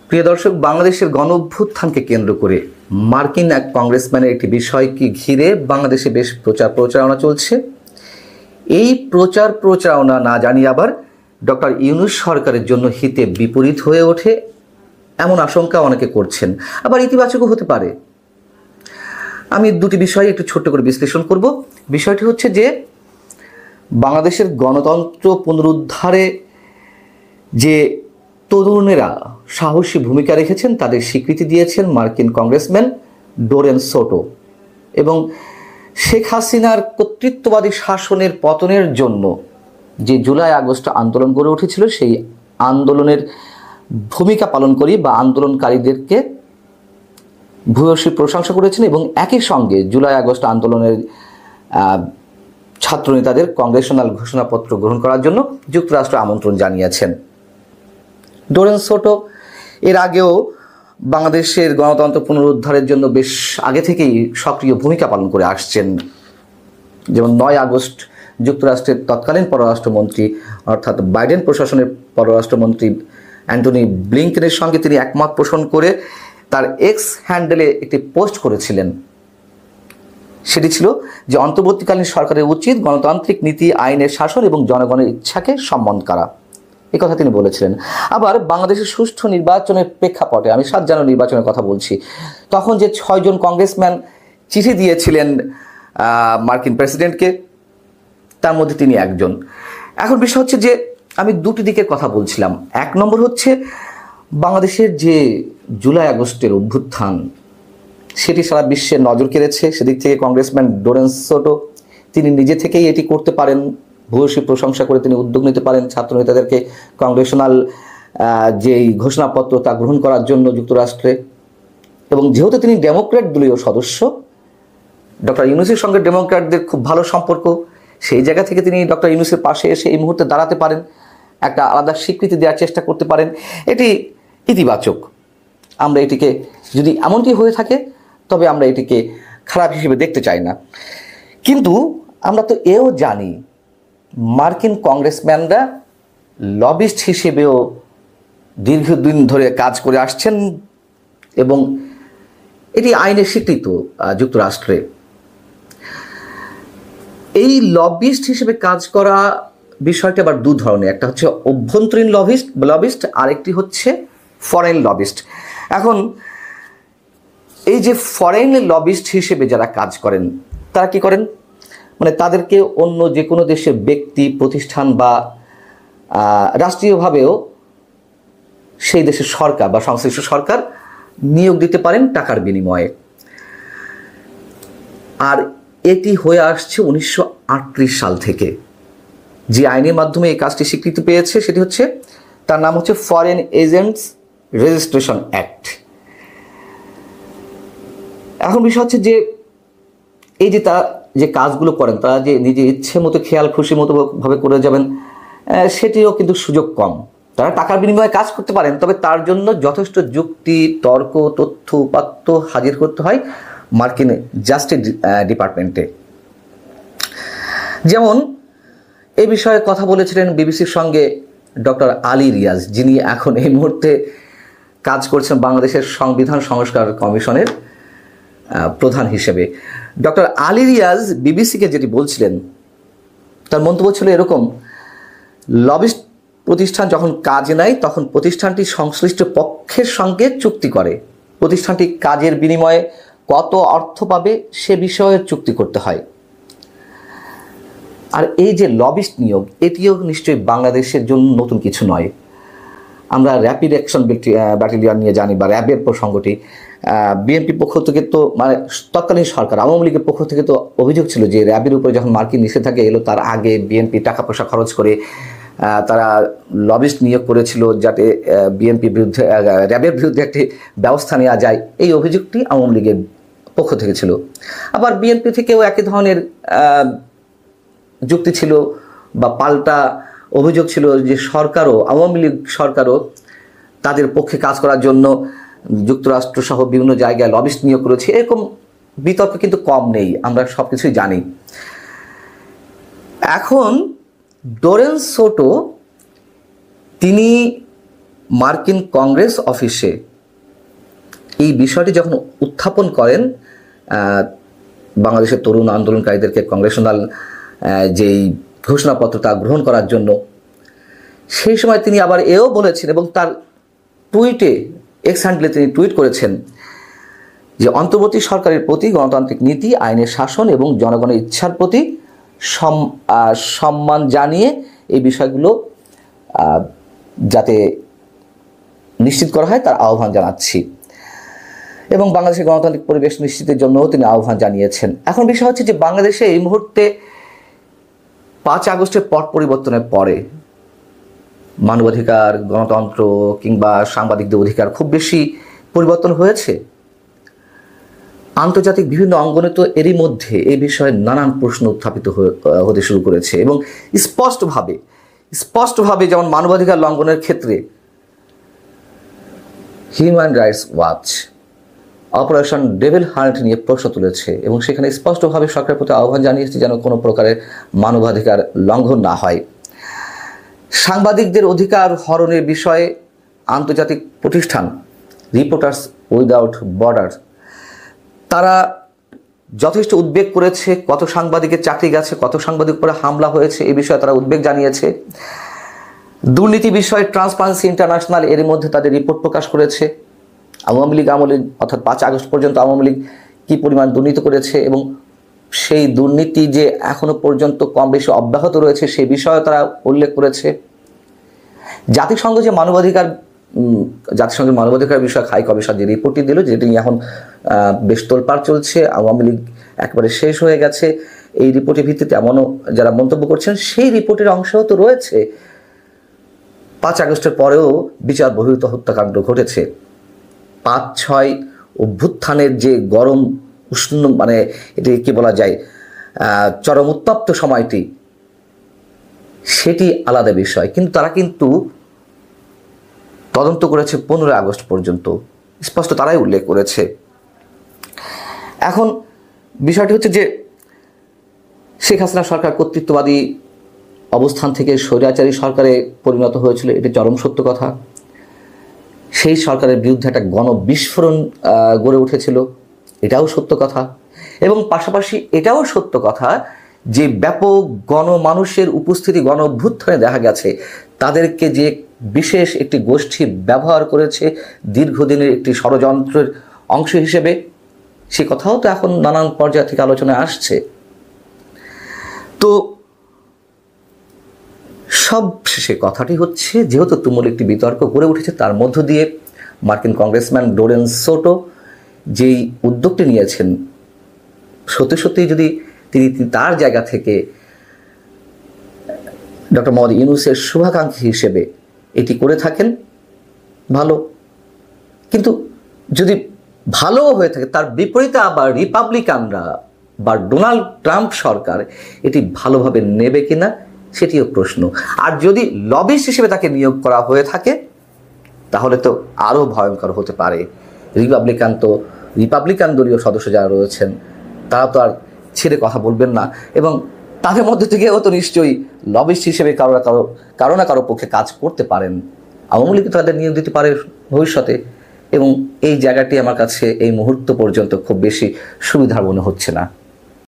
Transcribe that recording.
প্রিয় দর্শক, বাংলাদেশের গণ অভ্যুত্থানকে কেন্দ্র করে মার্কিন এক কংগ্রেসম্যানের একটি বিষয়কে ঘিরে বাংলাদেশে বেশ প্রচার প্রচারণা চলছে। এই প্রচার প্রচারণা না জানি আবার ডক্টর ইউনূস সরকারের জন্য হিতে বিপরীত হয়ে ওঠে এমন আশঙ্কা অনেকে করছেন, আবার ইতিবাচকও হতে পারে। আমি দুটি বিষয় একটু ছোট্ট করে বিশ্লেষণ করব। বিষয়টি হচ্ছে যে বাংলাদেশের গণতন্ত্র পুনরুদ্ধারে যে তরুণেরা সাহসী ভূমিকা রেখেছেন তাদের স্বীকৃতি দিয়েছেন মার্কিন কংগ্রেসম্যান ডোরেন সোটো, এবং শেখ হাসিনার কর্তৃত্ববাদী শাসনের পতনের জন্য যে জুলাই আগস্ট আন্দোলন গড়ে উঠেছিল সেই আন্দোলনের ভূমিকা পালন করি বা আন্দোলনকারীদেরকে ভূয়সী প্রশংসা করেছেন, এবং একই সঙ্গে জুলাই আগস্ট আন্দোলনের ছাত্রনেতাদের কংগ্রেশনাল ঘোষণাপত্র গ্রহণ করার জন্য যুক্তরাষ্ট্র আমন্ত্রণ জানিয়েছেন। ডোরেন সোটো এর আগেও বাংলাদেশের গণতন্ত্র পুনরুদ্ধারের জন্য বেশ আগে থেকেই সক্রিয় ভূমিকা পালন করে আসছেন। যেমন 9 আগস্ট যুক্তরাষ্ট্রের তৎকালীন পররাষ্ট্রমন্ত্রী অর্থাৎ বাইডেন প্রশাসনের পররাষ্ট্রমন্ত্রী অ্যান্টনি ব্লিংকেনের সঙ্গে তিনি একমত পোষণ করে তার এক্স হ্যান্ডেলে একটি পোস্ট করেছিলেন। সেটি ছিল যে অন্তর্বর্তীকালীন সরকারের উচিত গণতান্ত্রিক নীতি, আইনের শাসন এবং জনগণের ইচ্ছাকে সম্মান করা, এই কথা তিনি বলেছিলেন। আবার বাংলাদেশের সুষ্ঠু নির্বাচনের প্রেক্ষাপটে, আমি 7 জানুয়ারি নির্বাচনের কথা বলছি, তখন যে 6 জন কংগ্রেসম্যান চিঠি দিয়েছিলেন মার্কিন প্রেসিডেন্টকে, তার মধ্যে তিনি একজন। এখন বিষয় হচ্ছে যে আমি দুটি দিকের কথা বলছিলাম। এক নম্বর হচ্ছে বাংলাদেশের যে জুলাই আগস্টের অভ্যুত্থান, সেটি সারা বিশ্বের নজর কেড়েছে। সেদিক থেকে কংগ্রেসম্যান ডোরেন সোটো তিনি নিজে থেকেই এটি করতে পারেন, ভূয়সী প্রশংসা করে তিনি উদ্যোগ নিতে পারেন ছাত্রনেতাদেরকে কংগ্রেশনাল যেই ঘোষণাপত্র তা গ্রহণ করার জন্য যুক্তরাষ্ট্রে। এবং যেহেতু তিনি ডেমোক্র্যাট দলীয় সদস্য, ডক্টর ইউনূসের সঙ্গে ডেমোক্র্যাটদের খুব ভালো সম্পর্ক, সেই জায়গা থেকে তিনি ডক্টর ইউনূসের পাশে এসে এই মুহূর্তে দাঁড়াতে পারেন, একটা আলাদা স্বীকৃতি দেওয়ার চেষ্টা করতে পারেন। এটি ইতিবাচক। আমরা এটিকে, যদি এমনটি হয়ে থাকে তবে আমরা এটিকে খারাপ হিসেবে দেখতে চাই না। কিন্তু আমরা তো এও জানি মার্কিন কংগ্রেসম্যানরা লবিস্ট হিসেবেও দীর্ঘদিন ধরে কাজ করে আসছেন, এবং এটি আইনে স্বীকৃত যুক্তরাষ্ট্রে। এই লবিস্ট হিসেবে কাজ করা বিষয়টি আবার দু ধরনের, একটা হচ্ছে অভ্যন্তরীণ লবিস্ট, আরেকটি হচ্ছে ফরেন লবিস্ট। এখন এই যে ফরেন লবিস্ট হিসেবে যারা কাজ করেন তারা কি করেন, মানে তাদেরকে অন্য যে কোনো দেশের ব্যক্তি, প্রতিষ্ঠান বা রাষ্ট্রীয়ভাবেও সেই দেশের সরকার বা সংশ্লিষ্ট সরকার নিয়োগ দিতে পারেন টাকার বিনিময়ে। আর এটি হয়ে আসছে 1938 সাল থেকে। যে আইনের মাধ্যমে এই কাজটি স্বীকৃতি পেয়েছে সেটি হচ্ছে, তার নাম হচ্ছে ফরেন এজেন্টস রেজিস্ট্রেশন অ্যাক্ট। এখন বিষয় হচ্ছে যে এই যে তারা যে কাজগুলো করেন, তারা যে নিজে ইচ্ছে মতো খেয়াল খুশি মতো ভাবে করে যাবেন, সেটিও কিন্তু সুযোগ কম। তারা টাকার বিনিময়ে কাজ করতে পারেন, তবে তার জন্য যথেষ্ট যুক্তি, তর্ক, তথ্য উপাত্ত হাজির করতে হয় মার্কিন জাস্টিস ডিপার্টমেন্টে। যেমন এই বিষয়ে কথা বলেছিলেন বিবিসির সঙ্গে ডক্টর আলী রিয়াজ, যিনি এখন এই মুহূর্তে কাজ করছেন বাংলাদেশের সংবিধান সংস্কার কমিশনের প্রধান হিসেবে। ডক্টর আলী রিয়াজ বিবিসিকে যেটি বলছিলেন, তার মন্তব্য ছিল এরকম: লবিস্ট প্রতিষ্ঠান যখন কাজে নেয় তখন প্রতিষ্ঠানটি সংশ্লিষ্ট পক্ষের সঙ্গে চুক্তি করে। প্রতিষ্ঠানটি কাজের বিনিময়ে কত অর্থ পাবে সে বিষয়ে চুক্তি করতে হয়। আর এই যে লবিস্ট নিয়োগ, এটিও নিশ্চয়ই বাংলাদেশের জন্য নতুন কিছু নয়। আমরা র্যাপিড অ্যাকশন ব্যাটালিয়ন নিয়ে জানি, বা র্যাবের প্রসঙ্গটি বিএনপি পক্ষ থেকে তো, মানে তৎকালীন সরকার আওয়ামী লীগের পক্ষ থেকে তো অভিযোগ ছিল যে র্যাবের উপরে যখন মার্কিন নিষেধাজ্ঞা এলো তার আগে বিএনপি টাকা পয়সা খরচ করে তারা লবিস্ট নিয়োগ করেছিল যাতে বিএনপির বিরুদ্ধে, র্যাবের বিরুদ্ধে একটি ব্যবস্থা নেওয়া যায়। এই অভিযোগটি আওয়ামী লীগের পক্ষ থেকে ছিল। আবার বিএনপি থেকেও একই ধরনের যুক্তি ছিল বা পাল্টা অভিযোগ ছিল যে সরকারও, আওয়ামী লীগ সরকারও তাদের পক্ষে কাজ করার জন্য যুক্তরাষ্ট্র সহ বিভিন্ন জায়গায় লবিস্ট নিয়োগ করেছে। এরকম বিতর্ক কিন্তু কম নেই, আমরা সব কিছুই জানি। এখন ডোরেন সোটো তিনি মার্কিন কংগ্রেস অফিসে এই বিষয়টি যখন উত্থাপন করেন বাংলাদেশের তরুণ আন্দোলনকারীদেরকে কংগ্রেশনাল যেই ঘোষণাপত্র তা গ্রহণ করার জন্য, সেই সময় তিনি আবার এও বলেছেন এবং তার টুইটে এক্স হ্যান্ডেলে তিনি টুইট করেছেন যে অন্তর্বর্তী সরকারের প্রতি গণতান্ত্রিক নীতি, আইনের শাসন এবং জনগণের ইচ্ছার প্রতি সম্মান জানিয়ে এই বিষয়গুলো যাতে নিশ্চিত করা হয় তার আহ্বান জানাচ্ছি এবং বাংলাদেশের গণতান্ত্রিক পরিবেশ নিশ্চিতের জন্যও তিনি আহ্বান জানিয়েছেন। এখন বিষয় হচ্ছে যে বাংলাদেশে এই মুহূর্তে 5 আগস্টের পট পরিবর্তনের পরে মানবাধিকার, গণতন্ত্র কিংবা সাংবাদিকদের অধিকার খুব বেশি পরিবর্তন হয়েছে। আন্তর্জাতিক বিভিন্ন অঙ্গনে তো এরই মধ্যে এই বিষয়ে নানান প্রশ্ন উত্থাপিত হতে শুরু করেছে এবং স্পষ্টভাবে যেমন মানবাধিকার লঙ্ঘনের ক্ষেত্রে human rights watch operation devil hunt নিয়ে প্রশ্ন তুলেছে এবং সেখানে স্পষ্টভাবে সরকারের প্রতি আহ্বান জানিয়েছে যেন কোনো প্রকারের মানবাধিকার লঙ্ঘন না হয়। সাংবাদিকদের অধিকার হরণের বিষয়ে আন্তর্জাতিক প্রতিষ্ঠান রিপোর্টার্স উইদাউট বর্ডার তারা যথেষ্ট উদ্বেগ করেছে। কত সাংবাদিকের চাকরি গেছে, কত সাংবাদিক উপরে হামলা হয়েছে, এই বিষয়ে তারা উদ্বেগ জানিয়েছে। দুর্নীতি বিষয়ে ট্রান্সপারেন্সি ইন্টারন্যাশনাল এর মধ্যে তাদের রিপোর্ট প্রকাশ করেছে। আওয়ামী লীগ আমলে অর্থাৎ 5 আগস্ট পর্যন্ত আওয়ামী লীগ কী পরিমাণ দুর্নীতি করেছে এবং সেই দুর্নীতি যে এখনো পর্যন্ত কম বেশি অব্যাহত রয়েছে সেই বিষয়ে তারা উল্লেখ করেছে। জাতিসংঘের মানবাধিকার বিষয়ক হাই কমিশন যে রিপোর্টটি দিল, যেটি এখন বেশ তোলপাড় চলছে, আওয়ামী লীগ একেবারে শেষ হয়ে গেছে, এই রিপোর্টের ভিত্তিতে এমনও যারা মন্তব্য করছেন সেই রিপোর্টের অংশও তো রয়েছে 5 আগস্টের পরেও বিচার বহির্ভূত হত্যাকাণ্ড ঘটেছে। 5-6 অভ্যুত্থানের যে গরম উষ্ণ মানে এটি কি বলা যায় চরম উত্তপ্ত সময়টি, সেটি আলাদা বিষয়, কিন্তু তারা কিন্তু তদন্ত করেছে 15 আগস্ট পর্যন্ত, স্পষ্ট তারাই উল্লেখ করেছে। এখন বিষয়টি হচ্ছে যে শেখ হাসিনা সরকার কর্তৃত্ববাদী অবস্থান থেকে স্বৈরাচারী সরকারে পরিণত হয়েছিল, এটি চরম সত্য কথা। সেই সরকারের বিরুদ্ধে একটা গণবিস্ফোরণ গড়ে উঠেছিল, এটাও সত্য কথা। এবং পাশাপাশি এটাও সত্য কথা যে ব্যাপক গণমানুষের উপস্থিতি গণ অভ্যুত্থানে দেখা গেছে, তাদেরকে যে বিশেষ একটি গোষ্ঠী ব্যবহার করেছে দীর্ঘদিনের একটি ষড়যন্ত্রের অংশ হিসেবে, সে কথাও তো এখন নানান পর্যায় থেকে আলোচনায় আসছে। তো সব শেষে কথাটি হচ্ছে, যেহেতু তুমুল একটি বিতর্ক গড়ে উঠেছে, তার মধ্য দিয়ে মার্কিন কংগ্রেসম্যান ডোরেন সোটো যেই উদ্যোগটি নিয়েছেন, সত্যি সত্যি যদি তিনি তার জায়গা থেকে ডক্টর মোহাম্মদ ইউনূসের শুভাকাঙ্ক্ষী হিসেবে এটি করে থাকেন ভালো, কিন্তু যদি ভালো হয়ে থাকে তার বিপরীতে আবার রিপাবলিকানরা বা ডোনাল্ড ট্রাম্প সরকার এটি ভালোভাবে নেবে কিনা সেটিও প্রশ্ন। আর যদি লবিস্ট হিসেবে তাকে নিয়োগ করা হয়ে থাকে তাহলে তো আরও ভয়ঙ্কর হতে পারে। রিপাবলিকান দলীয় সদস্য যারা রয়েছেন তারা তো আর ছেড়ে কথা বলবেন না এবং তাদের মধ্যে থেকেও তো নিশ্চয়ই লবিস্ট হিসেবে কারো না কারো পক্ষে কাজ করতে পারেন। আওয়ামী লীগ তাদের নিয়োগ দিতে পারে ভবিষ্যতে এবং এই জায়গাটি আমার কাছে এই মুহূর্ত পর্যন্ত খুব বেশি সুবিধার মনে হচ্ছে না।